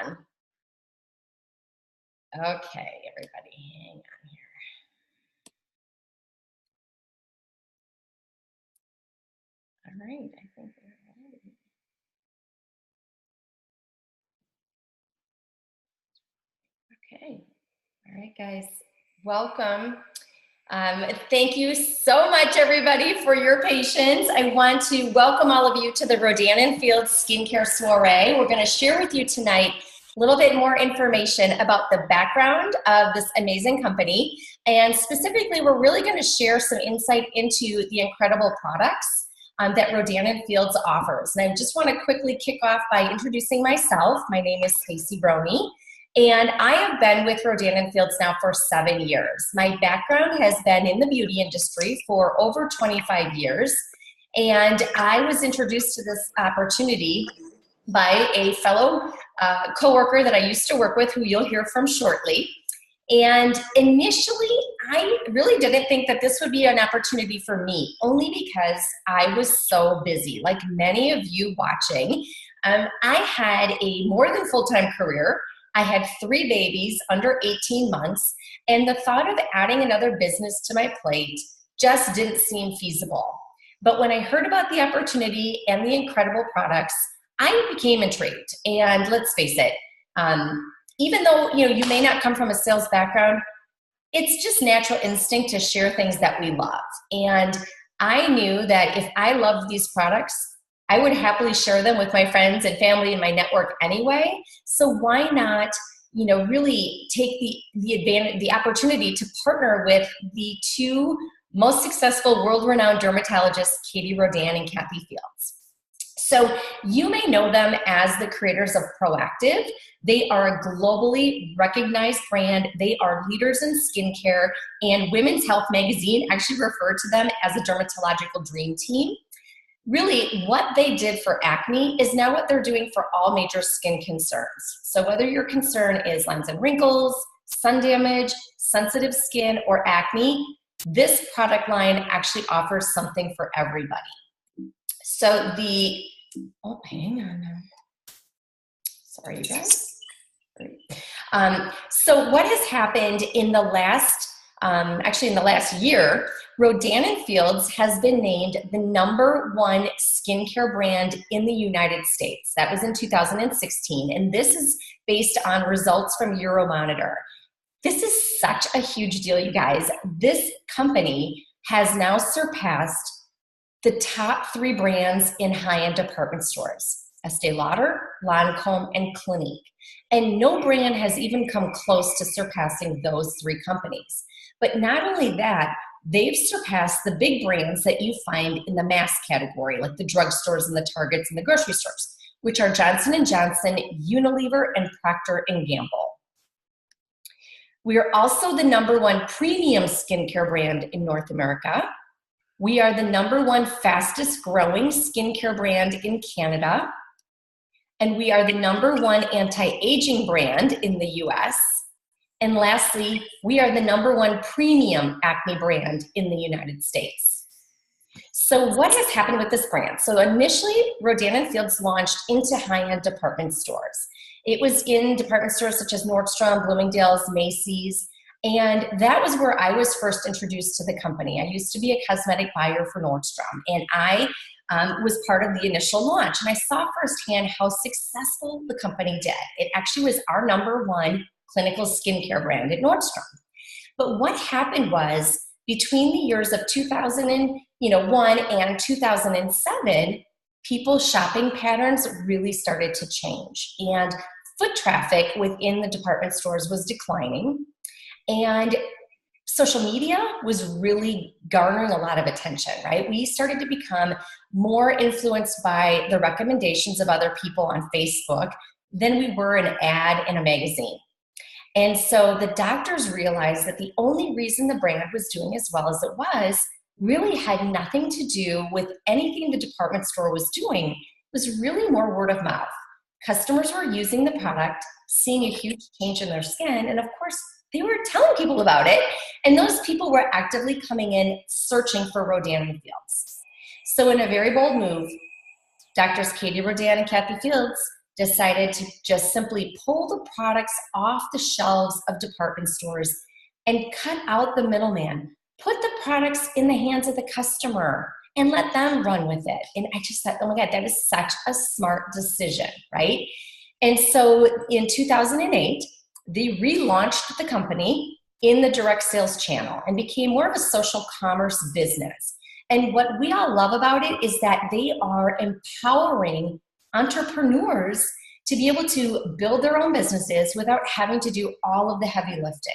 on. Okay, everybody, hang on here. All right, I think we're ready. Okay, all right, guys, welcome. Thank you so much, everybody, for your patience. I want to welcome all of you to the Rodan Fields Skincare Soiree. We're going to share with you tonight a little bit more information about the background of this amazing company. And specifically, we're really going to share some insight into the incredible products that Rodan Fields offers. And I just want to quickly kick off by introducing myself. My name is Stacey Brony. And I have been with Rodan Fields now for 7 years. My background has been in the beauty industry for over 25 years. And I was introduced to this opportunity by a fellow coworker that I used to work with, who you'll hear from shortly. And initially, I really didn't think that this would be an opportunity for me, only because I was so busy. Like many of you watching, I had a more than full-time career. I had 3 babies under 18 months, and the thought of adding another business to my plate just didn't seem feasible. But when I heard about the opportunity and the incredible products, I became intrigued. And let's face it, even though you may not come from a sales background, it's just natural instinct to share things that we love. And I knew that if I loved these products, I would happily share them with my friends and family and my network anyway. So why not, really take the opportunity to partner with the 2 most successful world-renowned dermatologists, Katie Rodan and Kathy Fields. So you may know them as the creators of Proactive. They are a globally recognized brand. They are leaders in skincare, and Women's Health magazine actually referred to them as a dermatological dream team. Really, what they did for acne is now what they're doing for all major skin concerns. So whether your concern is lines and wrinkles, sun damage, sensitive skin, or acne, this product line actually offers something for everybody. So hang on now. Sorry, you guys. So what has happened in the last year, Rodan Fields has been named the #1 skincare brand in the United States. That was in 2016, and this is based on results from Euromonitor. This is such a huge deal, you guys. This company has now surpassed the top 3 brands in high-end department stores: Estee Lauder, Lancome, and Clinique. And no brand has even come close to surpassing those 3 companies. But not only that, they've surpassed the big brands that you find in the mass category, like the drugstores and the Targets and the grocery stores, which are Johnson & Johnson, Unilever, and Procter & Gamble. We are also the #1 premium skincare brand in North America. We are the #1 fastest growing skincare brand in Canada. And we are the #1 anti-aging brand in the US. And lastly, we are the #1 premium acne brand in the United States. So what has happened with this brand? So initially, Rodan Fields launched into high-end department stores. It was in department stores such as Nordstrom, Bloomingdale's, Macy's, and that was where I was first introduced to the company. I used to be a cosmetic buyer for Nordstrom, and I was part of the initial launch. And I saw firsthand how successful the company did. It actually was our #1 clinical skincare brand at Nordstrom. But what happened was, between the years of 2001 and 2007, people's shopping patterns really started to change. And foot traffic within the department stores was declining. And social media was really garnering a lot of attention, right? We started to become more influenced by the recommendations of other people on Facebook than we were an ad in a magazine. And so the doctors realized that the only reason the brand was doing as well as it was really had nothing to do with anything the department store was doing. It was really more word of mouth. Customers were using the product, seeing a huge change in their skin, and of course, they were telling people about it, and those people were actively coming in searching for Rodan Fields. So in a very bold move, Doctors Katie Rodan and Kathy Fields decided to just simply pull the products off the shelves of department stores and cut out the middleman. Put the products in the hands of the customer and let them run with it. And I just thought, oh my God, that is such a smart decision, right? And so in 2008, they relaunched the company in the direct sales channel and became more of a social commerce business. And what we all love about it is that they are empowering entrepreneurs to be able to build their own businesses without having to do all of the heavy lifting.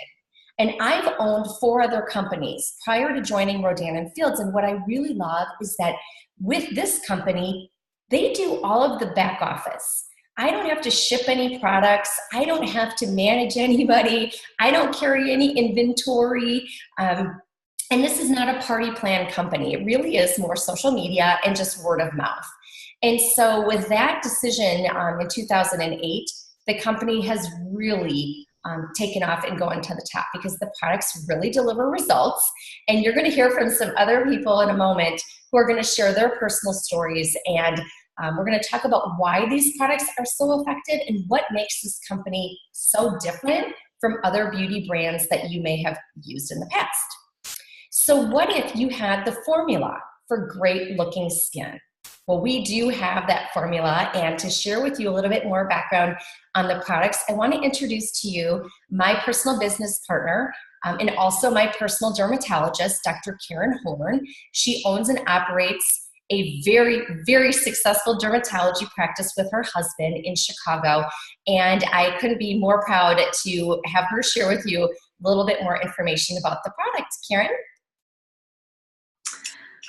And I've owned 4 other companies prior to joining Rodan Fields. And what I really love is that with this company, they do all of the back office. I don't have to ship any products. I don't have to manage anybody. I don't carry any inventory. And this is not a party plan company. It really is more social media and just word of mouth. And so with that decision in 2008, the company has really taken off and gone to the top because the products really deliver results. And you're going to hear from some other people in a moment who are going to share their personal stories. And we're going to talk about why these products are so effective and what makes this company so different from other beauty brands that you may have used in the past. So what if you had the formula for great looking skin? Well, we do have that formula, and to share with you a little bit more background on the products, I want to introduce to you my personal business partner and also my personal dermatologist, Dr. Karen Horn. She owns and operates a very, very successful dermatology practice with her husband in Chicago, and I couldn't be more proud to have her share with you a little bit more information about the product. Karen?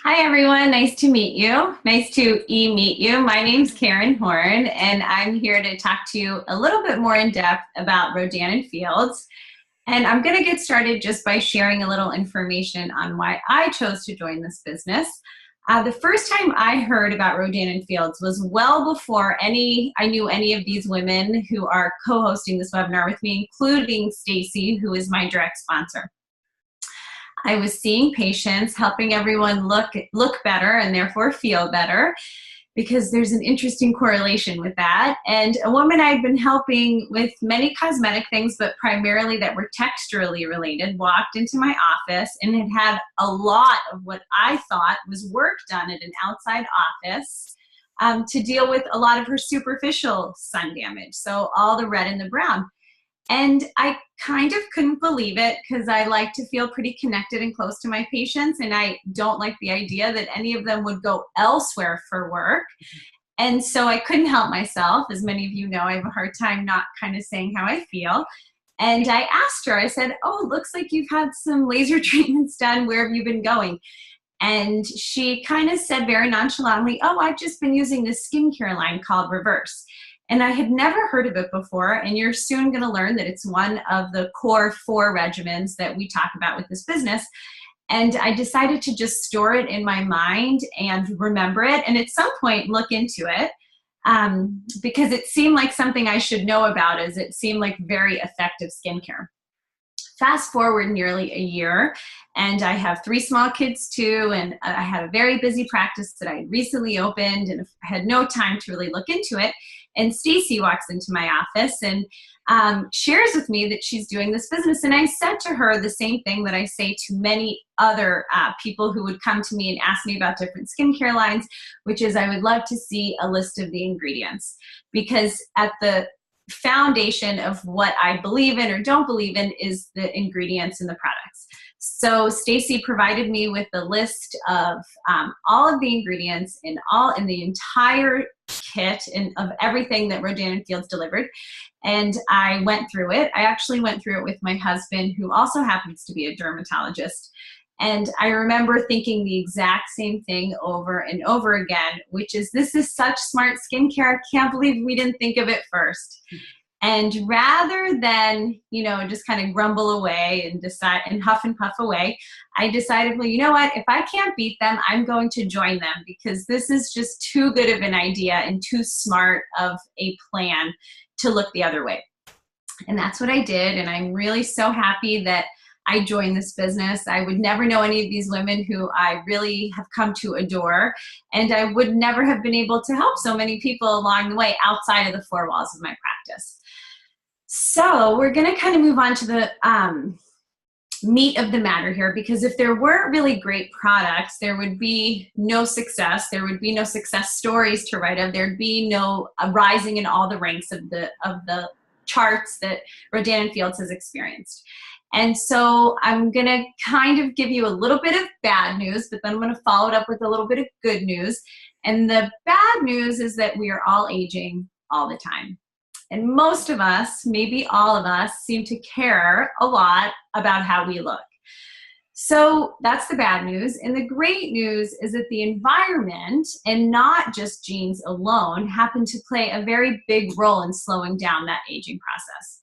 Hi, everyone. Nice to meet you. Nice to meet you. My name's Karen Horn, and I'm here to talk to you a little bit more in depth about Rodan Fields. And I'm going to get started just by sharing a little information on why I chose to join this business. The first time I heard about Rodan Fields was well before I knew any of these women who are co-hosting this webinar with me, including Stacy, who is my direct sponsor. I was seeing patients, helping everyone look better and therefore feel better, because there's an interesting correlation with that. And a woman I'd been helping with many cosmetic things, but primarily that were texturally related, walked into my office and had a lot of what I thought was work done at an outside office to deal with a lot of her superficial sun damage. So all the red and the brown. And I kind of couldn't believe it because I like to feel pretty connected and close to my patients, and I don't like the idea that any of them would go elsewhere for work. And so I couldn't help myself. As many of you know, I have a hard time not kind of saying how I feel. And I asked her, I said, oh, it looks like you've had some laser treatments done. Where have you been going? And she kind of said very nonchalantly, oh, I've just been using this skincare line called Reverse. And I had never heard of it before, and you're soon going to learn that it's one of the core 4 regimens that we talk about with this business. And I decided to just store it in my mind and remember it, and at some point look into it because it seemed like something I should know about, as it seemed like very effective skincare. Fast forward nearly a year, and I have 3 small kids too, and I had a very busy practice that I recently opened and had no time to really look into it. And Stacy walks into my office and shares with me that she's doing this business. And I said to her the same thing that I say to many other people who would come to me and ask me about different skincare lines, which is I would love to see a list of the ingredients, because at the foundation of what I believe in or don't believe in is the ingredients in the products. So Stacy provided me with the list of all of the ingredients in the entire kit and of everything that Rodan Fields delivered. And I went through it. I actually went through it with my husband, who also happens to be a dermatologist. And I remember thinking the exact same thing over and over again, which is, this is such smart skincare. I can't believe we didn't think of it first. And rather than, just kind of grumble away and decide and huff and puff away, I decided, well, you know what? If I can't beat them, I'm going to join them, because this is just too good of an idea and too smart of a plan to look the other way. And that's what I did. And I'm really so happy that I joined this business. I would never know any of these women who I really have come to adore, and I would never have been able to help so many people along the way outside of the four walls of my practice. So we're going to kind of move on to the meat of the matter here, because if there weren't really great products, there would be no success. There would be no success stories to write of. There'd be no rising in all the ranks of the charts that Rodan Fields has experienced. And so I'm going to kind of give you a little bit of bad news, but then I'm going to follow it up with a little bit of good news. And the bad news is that we are all aging all the time. And most of us, maybe all of us, seem to care a lot about how we look. So that's the bad news. And the great news is that the environment, and not just genes alone, happen to play a very big role in slowing down that aging process.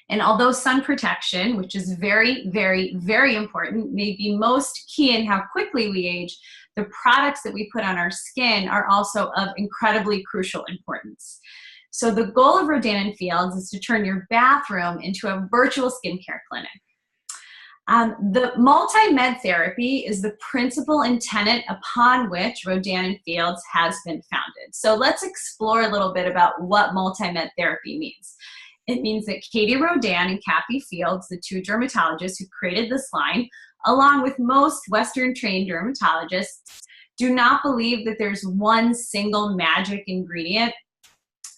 And although sun protection, which is very, very, very important, may be most key in how quickly we age, the products that we put on our skin are also of incredibly crucial importance. So the goal of Rodan Fields is to turn your bathroom into a virtual skincare clinic. The multi-med therapy is the principle and tenet upon which Rodan Fields has been founded. So let's explore a little bit about what multi-med therapy means. It means that Katie Rodan and Kathy Fields, the two dermatologists who created this line, along with most Western-trained dermatologists, do not believe that there's one single magic ingredient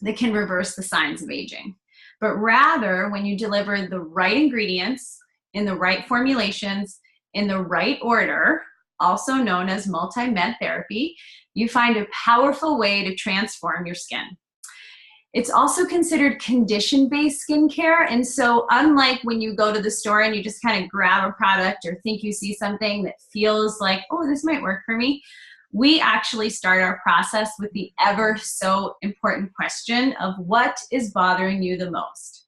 that can reverse the signs of aging. But rather, when you deliver the right ingredients in the right formulations in the right order, also known as multi-med therapy, you find a powerful way to transform your skin. It's also considered condition-based skincare, and so unlike when you go to the store and you just kind of grab a product or think you see something that feels like, oh, this might work for me, we actually start our process with the ever so important question of what is bothering you the most.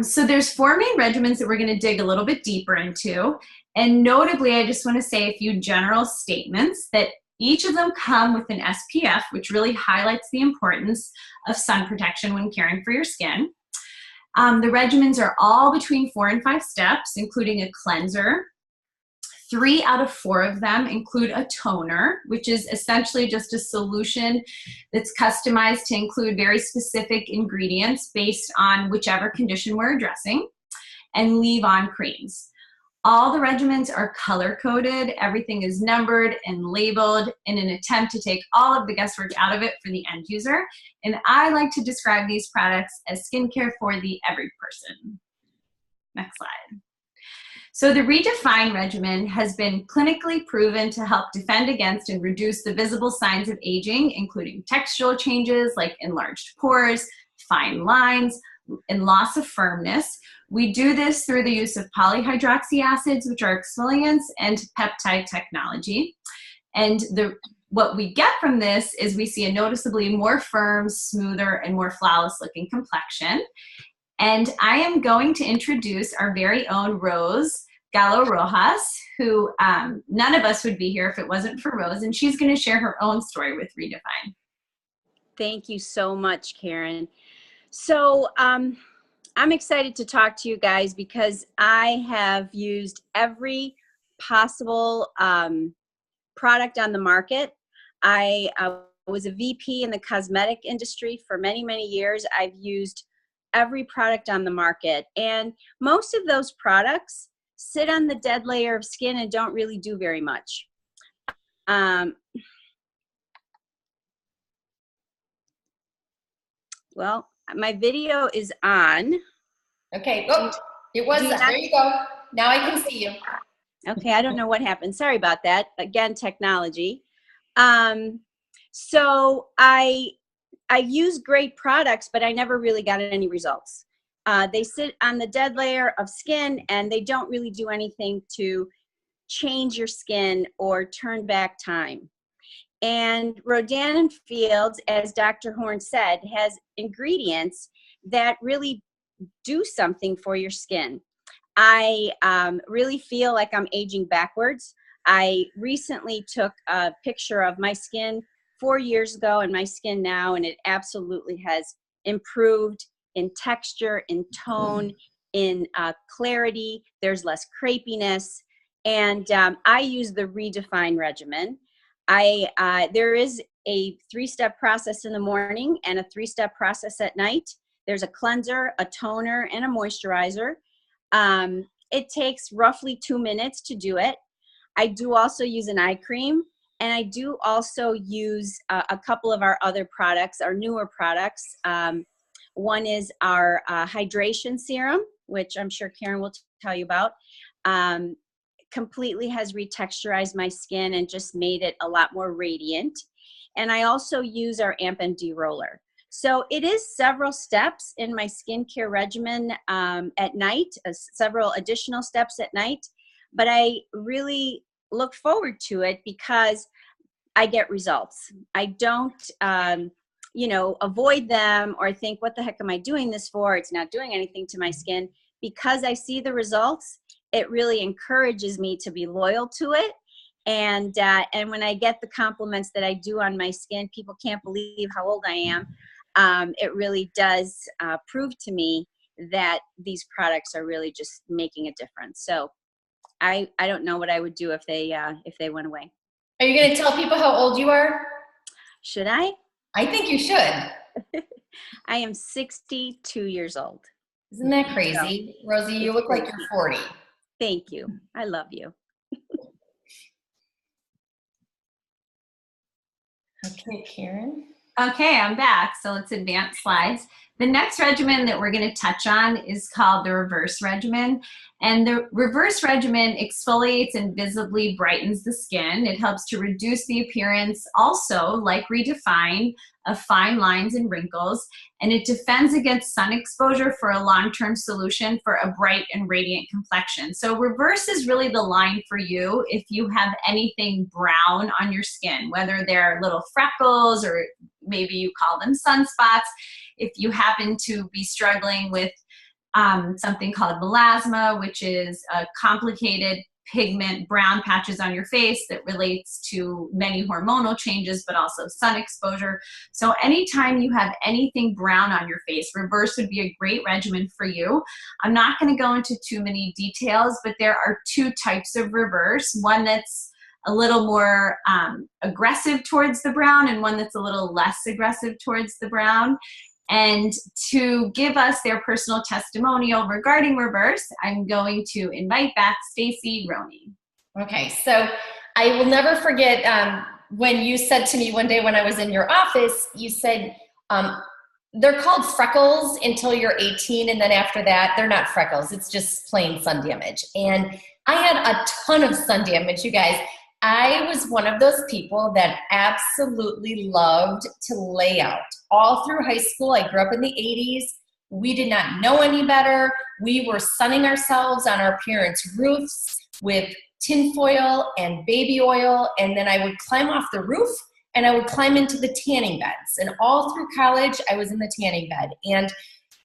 So there's 4 main regimens that we're going to dig a little bit deeper into. And notably, I just want to say a few general statements that each of them come with an SPF, which really highlights the importance of sun protection when caring for your skin. The regimens are all between 4 and 5 steps, including a cleanser. 3 out of 4 of them include a toner, which is essentially just a solution that's customized to include very specific ingredients based on whichever condition we're addressing, and leave-on creams. All the regimens are color-coded. Everything is numbered and labeled in an attempt to take all of the guesswork out of it for the end user. And I like to describe these products as skincare for the every person. Next slide. So the Redefine regimen has been clinically proven to help defend against and reduce the visible signs of aging, including textural changes like enlarged pores, fine lines, and loss of firmness. We do this through the use of polyhydroxy acids, which are exfoliants, and peptide technology. And what we get from this is we see a noticeably more firm, smoother, and more flawless looking complexion. And I am going to introduce our very own Rose Gallo Rojas, who none of us would be here if it wasn't for Rose, and she's going to share her own story with Redefine. Thank you so much, Karen. So I'm excited to talk to you guys because I have used every possible product on the market. I was a VP in the cosmetic industry for many, many years. I've used every product on the market, and most of those products sit on the dead layer of skin and don't really do very much. Well, my video is on. Okay, oh, it was that. There you go. Now I can see you. Okay, I don't know what happened. Sorry about that. Again, technology. So I use great products, but I never really got any results. They sit on the dead layer of skin and they don't really do anything to change your skin or turn back time. And Rodan Fields, as Dr. Horn said, has ingredients that really do something for your skin. I really feel like I'm aging backwards. I recently took a picture of my skin 4 years ago and my skin now, and it absolutely has improved in texture, in tone, in clarity. There's less crepiness. And I use the Redefine regimen. There is a 3-step process in the morning and a 3-step process at night. There's a cleanser, a toner, and a moisturizer. It takes roughly 2 minutes to do it. I do also use an eye cream, and I do also use a couple of our other products, our newer products. One is our hydration serum, which I'm sure Karen will tell you about. Completely has retexturized my skin and just made it a lot more radiant. And I also use our Amp MD roller. So it is several steps in my skincare regimen at night, several additional steps at night, but I really look forward to it because I get results. I don't, avoid them or think, what the heck am I doing this for? It's not doing anything to my skin. Because I see the results, it really encourages me to be loyal to it. And when I get the compliments that I do on my skin, people can't believe how old I am. It really does prove to me that these products are really just making a difference. So I don't know what I would do if they went away. Are you going to tell people how old you are? Should I? I think you should. I am 62 years old. Isn't that crazy? So, Rosie, you look like you're 40. Thank you. I love you. Okay, Karen. Okay, I'm back. So let's advance slides. The next regimen that we're going to touch on is called the reverse regimen. And the reverse regimen exfoliates and visibly brightens the skin. It helps to reduce the appearance also, like Redefine, of fine lines and wrinkles. And it defends against sun exposure for a long-term solution for a bright and radiant complexion. So reverse is really the line for you if you have anything brown on your skin, whether they're little freckles or maybe you call them sunspots. If you happen to be struggling with something called melasma, which is a complicated pigment brown patches on your face that relates to many hormonal changes, but also sun exposure. So anytime you have anything brown on your face, reverse would be a great regimen for you. I'm not going to go into too many details, but there are 2 types of reverse. One that's a little more aggressive towards the brown and one that's a little less aggressive towards the brown. And to give us their personal testimonial regarding reverse, I'm going to invite back Stacy Roney. Okay, so I will never forget when you said to me one day when I was in your office, you said, they're called freckles until you're 18, and then after that, they're not freckles. It's just plain sun damage. And I had a ton of sun damage, you guys. I was one of those people that absolutely loved to lay out. All through high school, I grew up in the 80s. We did not know any better. We were sunning ourselves on our parents' roofs with tinfoil and baby oil, and then I would climb off the roof and I would climb into the tanning beds. And all through college, I was in the tanning bed. And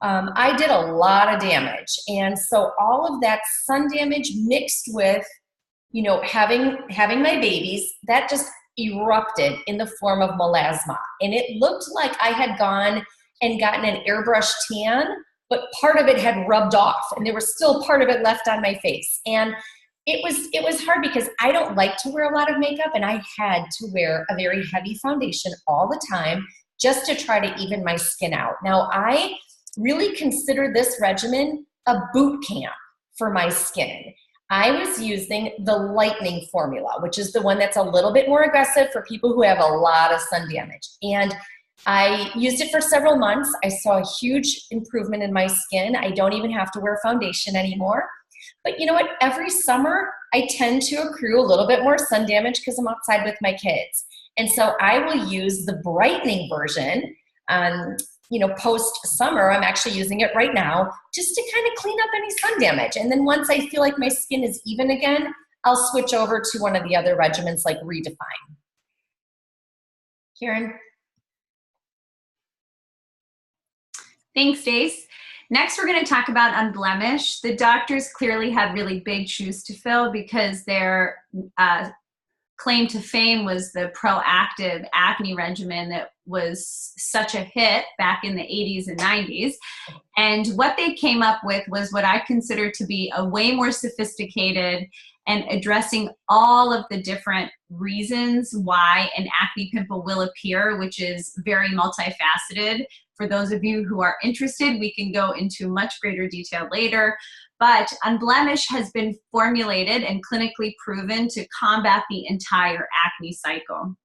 I did a lot of damage. And so all of that sun damage mixed with having my babies, that just erupted in the form of melasma. And it looked like I had gone and gotten an airbrush tan, but part of it had rubbed off and there was still part of it left on my face. And it was hard because I don't like to wear a lot of makeup, and I had to wear a very heavy foundation all the time just to try to even my skin out. Now, I really consider this regimen a boot camp for my skin. I was using the lightning formula, which is the one that's a little bit more aggressive for people who have a lot of sun damage. And I used it for several months. I saw a huge improvement in my skin. I don't even have to wear foundation anymore. But you know what? Every summer, I tend to accrue a little bit more sun damage because I'm outside with my kids. And so I will use the brightening version post-summer. I'm actually using it right now just to kind of clean up any sun damage. And then once I feel like my skin is even again, I'll switch over to one of the other regimens like Redefine. Karen? Thanks, Stace. Next, we're going to talk about Unblemished. The doctors clearly had really big shoes to fill because their claim to fame was the proactive acne regimen that was such a hit back in the 80s and 90s. And what they came up with was what I consider to be a way more sophisticated and addressing all of the different reasons why an acne pimple will appear, which is very multifaceted. For those of you who are interested, we can go into much greater detail later. But Unblemish has been formulated and clinically proven to combat the entire acne cycle.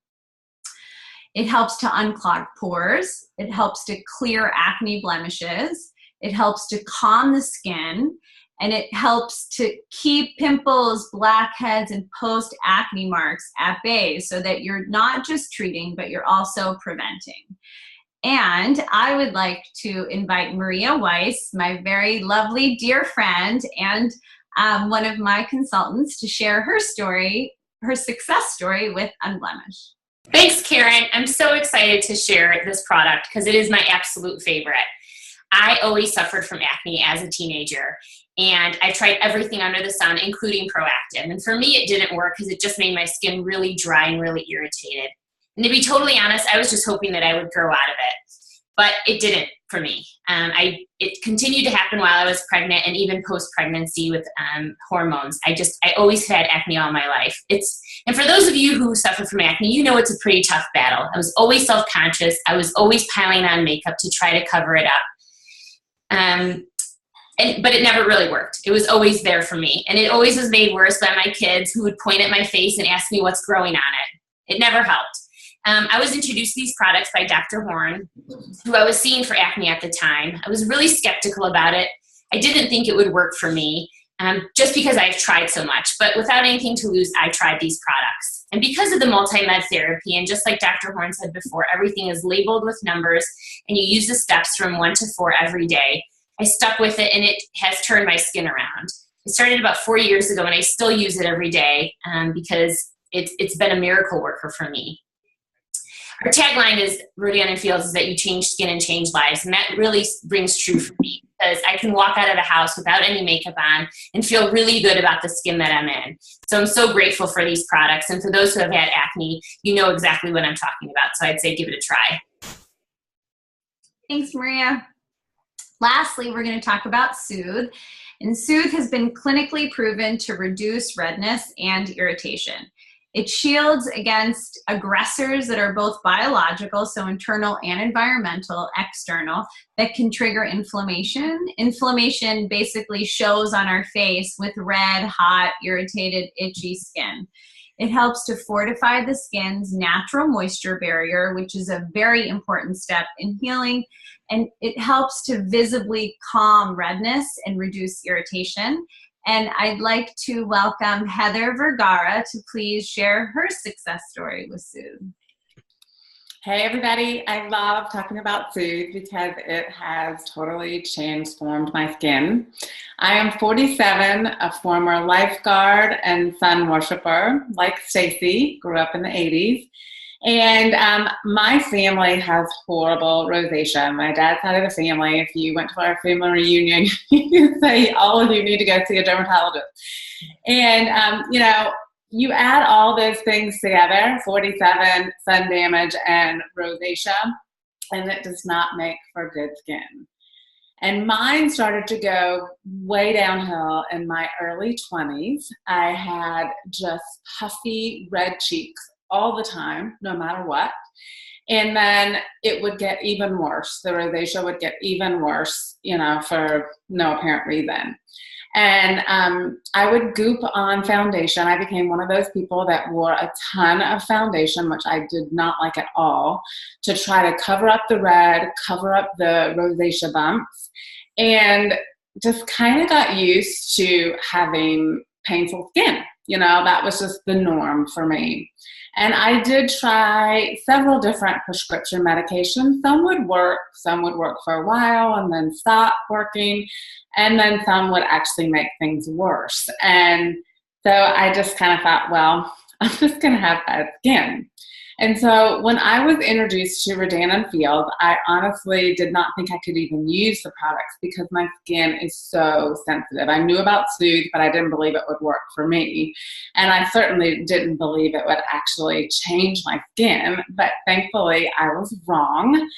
It helps to unclog pores. It helps to clear acne blemishes. It helps to calm the skin. And it helps to keep pimples, blackheads, and post-acne marks at bay so that you're not just treating, but you're also preventing. And I would like to invite Maria Weiss, my very lovely dear friend and one of my consultants, to share her story, her success story with Unblemish. Thanks, Karen. I'm so excited to share this product because it is my absolute favorite. I always suffered from acne as a teenager, and I tried everything under the sun, including Proactive. And for me, it didn't work because it just made my skin really dry and really irritated. And to be totally honest, I was just hoping that I would grow out of it, but it didn't for me. It continued to happen while I was pregnant and even post-pregnancy with hormones. I always had acne all my life. And for those of you who suffer from acne, you know it's a pretty tough battle. I was always self-conscious. I was always piling on makeup to try to cover it up. But it never really worked. It was always there for me. And it always was made worse by my kids who would point at my face and ask me what's growing on it. It never helped. I was introduced to these products by Dr. Horn, who I was seeing for acne at the time. I was really skeptical about it. I didn't think it would work for me, just because I've tried so much. But without anything to lose, I tried these products. And because of the multi-med therapy, and just like Dr. Horn said before, everything is labeled with numbers, and you use the steps from 1 to 4 every day. I stuck with it, and it has turned my skin around. It started about 4 years ago, and I still use it every day because it's been a miracle worker for me. Our tagline is Rodan Fields is that you change skin and change lives, and that really rings true for me because I can walk out of the house without any makeup on and feel really good about the skin that I'm in. So I'm so grateful for these products, and for those who have had acne, you know exactly what I'm talking about, so I'd say give it a try. Thanks, Maria. Lastly, we're going to talk about Soothe. And Soothe has been clinically proven to reduce redness and irritation. It shields against aggressors that are both biological, so internal and environmental, external, that can trigger inflammation. Inflammation basically shows on our face with red, hot, irritated, itchy skin. It helps to fortify the skin's natural moisture barrier, which is a very important step in healing. And it helps to visibly calm redness and reduce irritation. And I'd like to welcome Heather Vergara to please share her success story with Soothe. Hey everybody, I love talking about Soothe because it has totally transformed my skin. I am 47, a former lifeguard and sun worshiper, like Stacy, grew up in the 80s. And my family has horrible rosacea. My dad's side of the family, if you went to our family reunion, you'd say all of you need to go see a dermatologist. And, you know, you add all those things together, 47, sun damage, and rosacea, and it does not make for good skin. And mine started to go way downhill in my early 20s. I had just puffy red cheeks all the time, no matter what. And then it would get even worse. The rosacea would get even worse, you know, for no apparent reason. And I would goop on foundation. I became one of those people that wore a ton of foundation, which I did not like at all, to try to cover up the red, cover up the rosacea bumps, and just kind of got used to having painful skin. You know, that was just the norm for me. And I did try several different prescription medications. Some would work for a while and then stop working, and then some would actually make things worse. And so I just kind of thought, well, I'm just going to have bad skin. And so when I was introduced to Rodan Fields, I honestly did not think I could even use the products because my skin is so sensitive. I knew about Soothe, but I didn't believe it would work for me. And I certainly didn't believe it would actually change my skin, but thankfully I was wrong.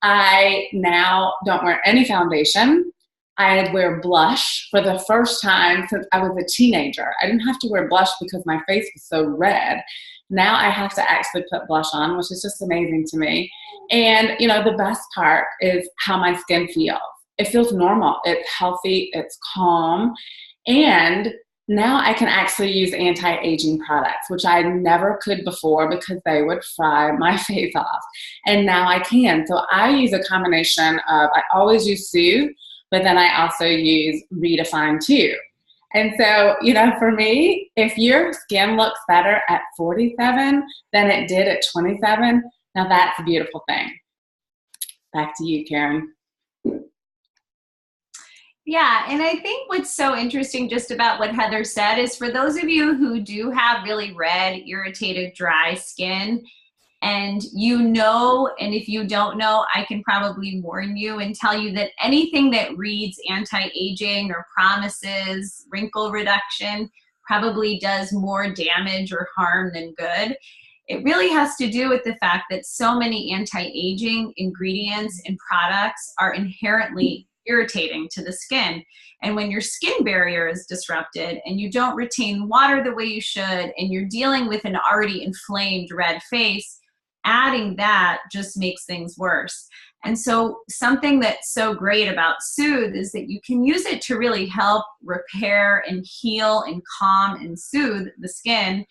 I now don't wear any foundation. I wear blush for the first time since I was a teenager. I didn't have to wear blush because my face was so red. Now I have to actually put blush on, which is just amazing to me. And, you know, the best part is how my skin feels. It feels normal. It's healthy. It's calm. And now I can actually use anti-aging products, which I never could before because they would fry my face off. And now I can. So I use a combination of, I always use Soothe, but then I also use Redefine too. And so, you know, for me, if your skin looks better at 47 than it did at 27, now that's a beautiful thing. Back to you, Karen. Yeah, and I think what's so interesting just about what Heather said is for those of you who do have really red, irritated, dry skin, and you know, and if you don't know, I can probably warn you and tell you that anything that reads anti-aging or promises wrinkle reduction probably does more damage or harm than good. It really has to do with the fact that so many anti-aging ingredients and products are inherently irritating to the skin. And when your skin barrier is disrupted and you don't retain water the way you should, and you're dealing with an already inflamed red face, adding that just makes things worse. And so something that's so great about Soothe is that you can use it to really help repair and heal and calm and soothe the skin.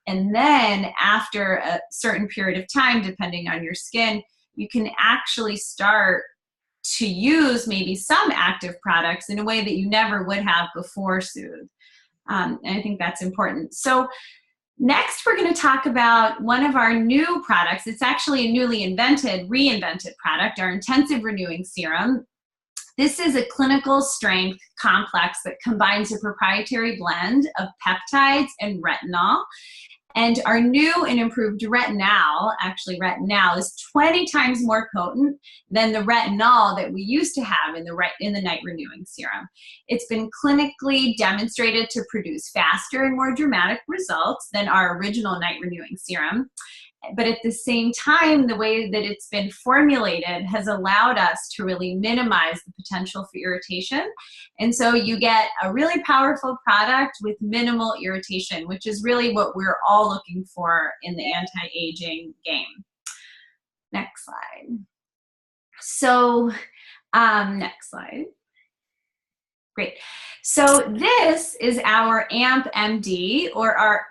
And then after a certain period of time, depending on your skin, you can actually start to use maybe some active products in a way that you never would have before Soothe. And I think that's important. So next, we're going to talk about one of our new products. It's actually a newly reinvented product, our Intensive Renewing Serum. This is a clinical strength complex that combines a proprietary blend of peptides and retinol. And our new and improved retinol, actually retinol, is 20 times more potent than the retinol that we used to have in the Night Renewing Serum. It's been clinically demonstrated to produce faster and more dramatic results than our original Night Renewing Serum. But at the same time, the way that it's been formulated has allowed us to really minimize the potential for irritation. And so you get a really powerful product with minimal irritation, which is really what we're all looking for in the anti-aging game. Next slide. So, next slide. Great. So this is our AMP MD, or our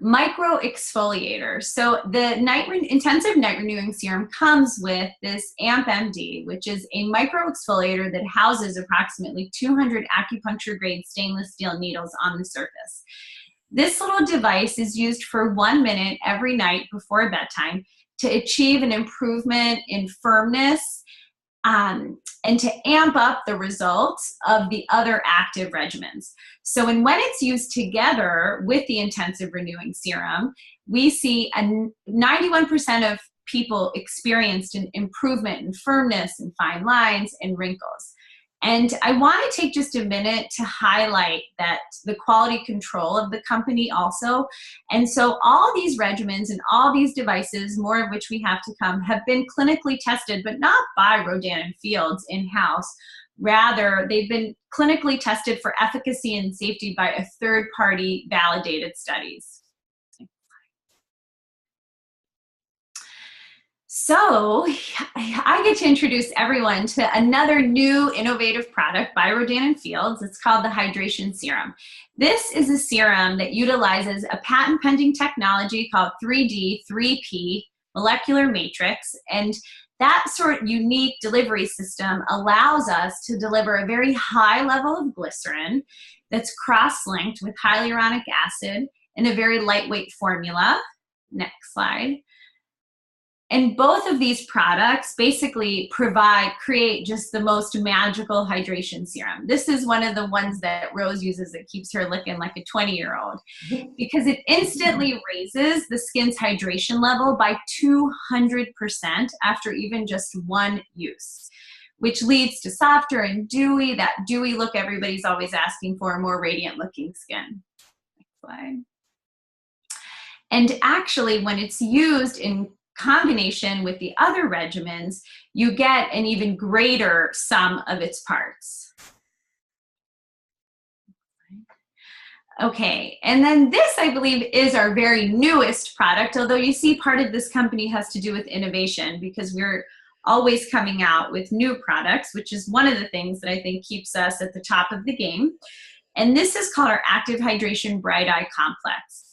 micro exfoliator. So the Intensive Night Renewing Serum comes with this AMP MD, which is a micro exfoliator that houses approximately 200 acupuncture grade stainless steel needles on the surface. This little device is used for 1 minute every night before bedtime to achieve an improvement in firmness and to amp up the results of the other active regimens. So when it's used together with the Intensive Renewing Serum, we see 91% of people experienced an improvement in firmness and fine lines and wrinkles. And I want to take just a minute to highlight that the quality control of the company also. And so all these regimens and all these devices, more of which we have to come, have been clinically tested, but not by Rodan Fields in-house. Rather, they've been clinically tested for efficacy and safety by a third-party validated studies. So I get to introduce everyone to another new innovative product by Rodan Fields. It's called the Hydration Serum. This is a serum that utilizes a patent-pending technology called 3D, 3P, molecular matrix, and that sort of unique delivery system allows us to deliver a very high level of glycerin that's cross-linked with hyaluronic acid in a very lightweight formula. Next slide. And both of these products basically create just the most magical hydration serum. This is one of the ones that Rose uses that keeps her looking like a 20-year-old because it instantly raises the skin's hydration level by 200% after even just one use, which leads to softer and dewy, that dewy look everybody's always asking for, more radiant looking skin. Next slide. And actually, when it's used in combination with the other regimens, you get an even greater sum of its parts. Okay, and then this, I believe, is our very newest product, although you see part of this company has to do with innovation because we're always coming out with new products, which is one of the things that I think keeps us at the top of the game. And this is called our Active Hydration Bright Eye Complex.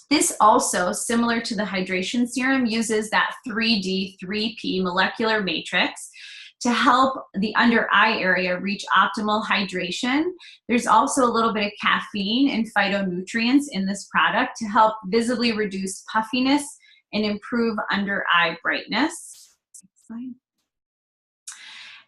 This also, similar to the hydration serum, uses that 3D, 3P molecular matrix to help the under eye area reach optimal hydration. There's also a little bit of caffeine and phytonutrients in this product to help visibly reduce puffiness and improve under eye brightness. Next slide.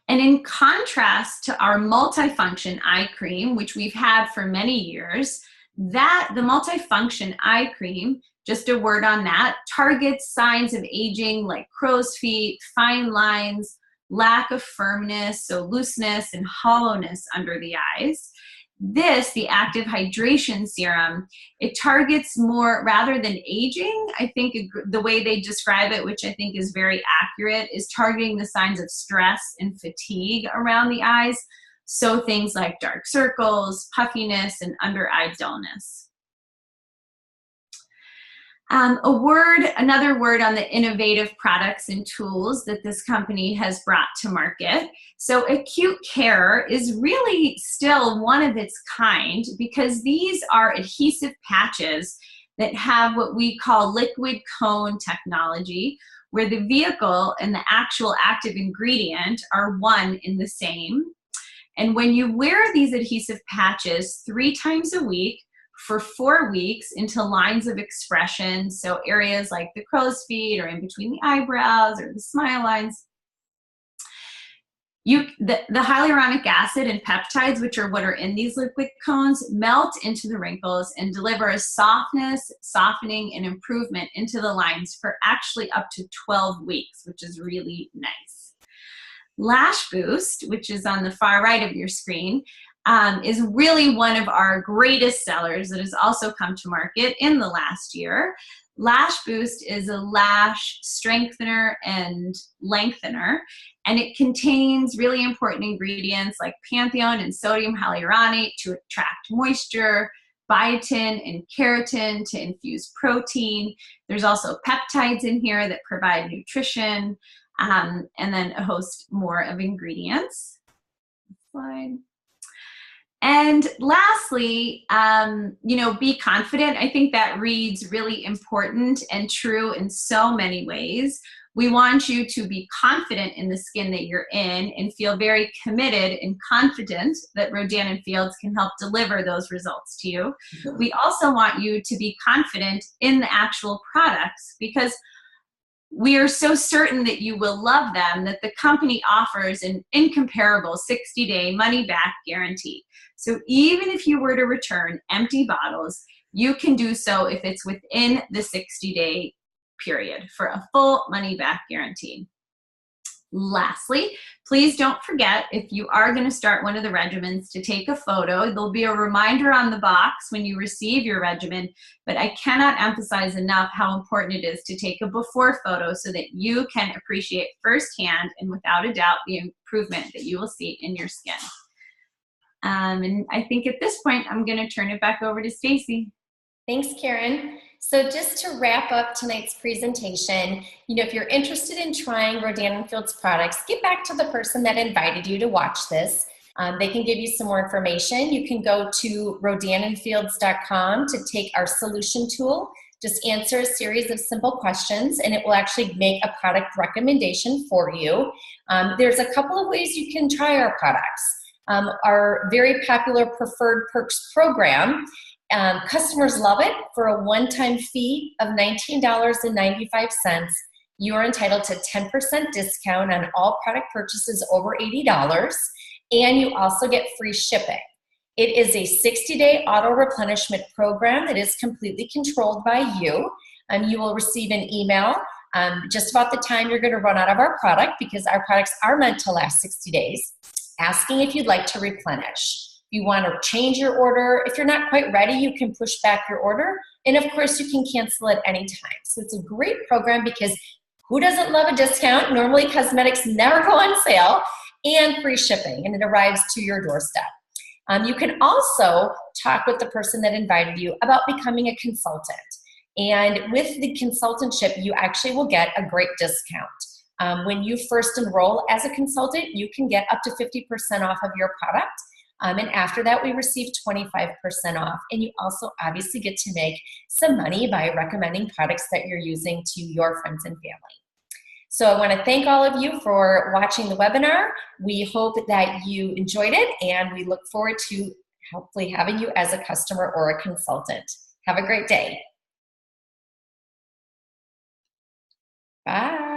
And in contrast to our multifunction eye cream, which we've had for many years, the multifunction eye cream, just a word on that, targets signs of aging like crow's feet, fine lines, lack of firmness, so looseness and hollowness under the eyes. This, the Active Hydration Serum, it targets more, rather than aging, I think the way they describe it, which I think is very accurate, is targeting the signs of stress and fatigue around the eyes. So things like dark circles, puffiness, and under eye dullness. Another word on the innovative products and tools that this company has brought to market. So acute care is really still one of its kind because these are adhesive patches that have what we call liquid cone technology, where the vehicle and the actual active ingredient are one in the same. And when you wear these adhesive patches 3 times a week for 4 weeks into lines of expression, so areas like the crow's feet or in between the eyebrows or the smile lines, the hyaluronic acid and peptides, which are what are in these liquid cones, melt into the wrinkles and deliver a softness, softening, and improvement into the lines for actually up to 12 weeks, which is really nice. Lash Boost, which is on the far right of your screen, is really one of our greatest sellers that has also come to market in the last year. Lash Boost is a lash strengthener and lengthener, and it contains really important ingredients like pantheon and sodium hyaluronate to attract moisture, biotin and keratin to infuse protein. There's also peptides in here that provide nutrition, and then a host more of ingredients. Slide. And lastly, be confident. I think that reads really important and true in so many ways. We want you to be confident in the skin that you're in and feel very committed and confident that Rodan Fields can help deliver those results to you. We also want you to be confident in the actual products because we are so certain that you will love them that the company offers an incomparable 60-day money-back guarantee. So even if you were to return empty bottles, you can do so if it's within the 60-day period for a full money-back guarantee. Lastly, please don't forget, if you are going to start one of the regimens, to take a photo. There'll be a reminder on the box when you receive your regimen, but I cannot emphasize enough how important it is to take a before photo so that you can appreciate firsthand and without a doubt the improvement that you will see in your skin. And I think at this point, I'm going to turn it back over to Stacy. Thanks, Karen. So just to wrap up tonight's presentation, if you're interested in trying Rodan Fields products, get back to the person that invited you to watch this. They can give you some more information. You can go to rodanandfields.com to take our solution tool. Just answer a series of simple questions and it will actually make a product recommendation for you. There's a couple of ways you can try our products. Our very popular Preferred Perks program, customers love it. For a one-time fee of $19.95, you are entitled to 10% discount on all product purchases over $80, and you also get free shipping. It is a 60-day auto replenishment program that is completely controlled by you. You will receive an email just about the time you're going to run out of our product, because our products are meant to last 60 days, asking if you'd like to replenish. If you want to change your order, if you're not quite ready, you can push back your order. And of course, you can cancel at any time. So it's a great program because who doesn't love a discount? Normally, cosmetics never go on sale, and free shipping, and it arrives to your doorstep. You can also talk with the person that invited you about becoming a consultant. And with the consultantship, you actually will get a great discount. When you first enroll as a consultant, you can get up to 50% off of your product. And after that, we receive 25% off. And you also obviously get to make some money by recommending products that you're using to your friends and family. So I want to thank all of you for watching the webinar. We hope that you enjoyed it, and we look forward to hopefully having you as a customer or a consultant. Have a great day. Bye.